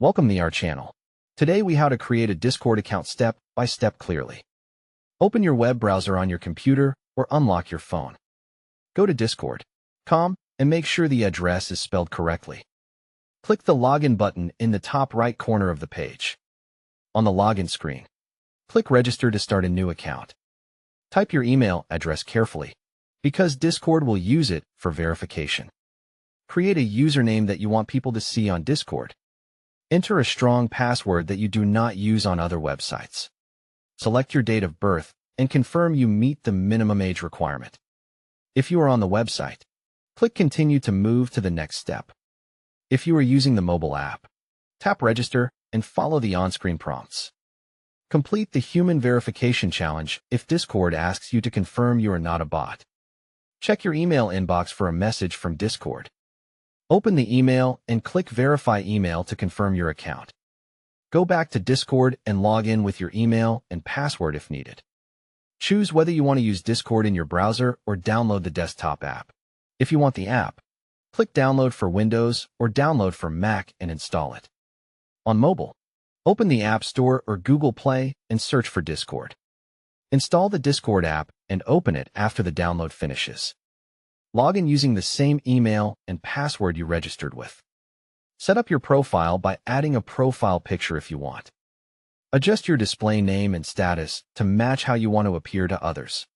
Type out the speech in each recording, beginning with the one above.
Welcome to our channel. Today we how to create a Discord account step by step clearly. Open your web browser on your computer or unlock your phone. Go to discord.com and make sure the address is spelled correctly. Click the login button in the top right corner of the page. On the login screen, click register to start a new account. Type your email address carefully, because Discord will use it for verification. Create a username that you want people to see on Discord. Enter a strong password that you do not use on other websites. Select your date of birth and confirm you meet the minimum age requirement. If you are on the website, click Continue to move to the next step. If you are using the mobile app, tap Register and follow the on-screen prompts. Complete the human verification challenge if Discord asks you to confirm you are not a bot. Check your email inbox for a message from Discord. Open the email and click Verify Email to confirm your account. Go back to Discord and log in with your email and password if needed. Choose whether you want to use Discord in your browser or download the desktop app. If you want the app, click Download for Windows or Download for Mac and install it. On mobile, open the App Store or Google Play and search for Discord. Install the Discord app and open it after the download finishes. Log in using the same email and password you registered with. Set up your profile by adding a profile picture if you want. Adjust your display name and status to match how you want to appear to others.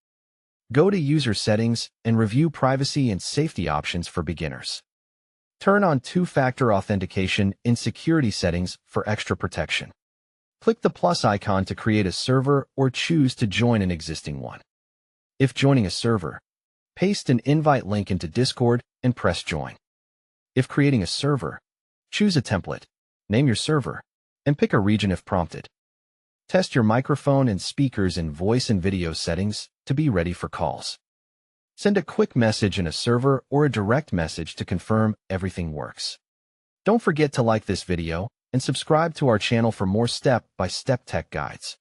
Go to User Settings and review privacy and safety options for beginners. Turn on two-factor authentication in security settings for extra protection. Click the plus icon to create a server or choose to join an existing one. If joining a server, paste an invite link into Discord and press Join. If creating a server, choose a template, name your server, and pick a region if prompted. Test your microphone and speakers in voice and video settings to be ready for calls. Send a quick message in a server or a direct message to confirm everything works. Don't forget to like this video and subscribe to our channel for more step-by-step tech guides.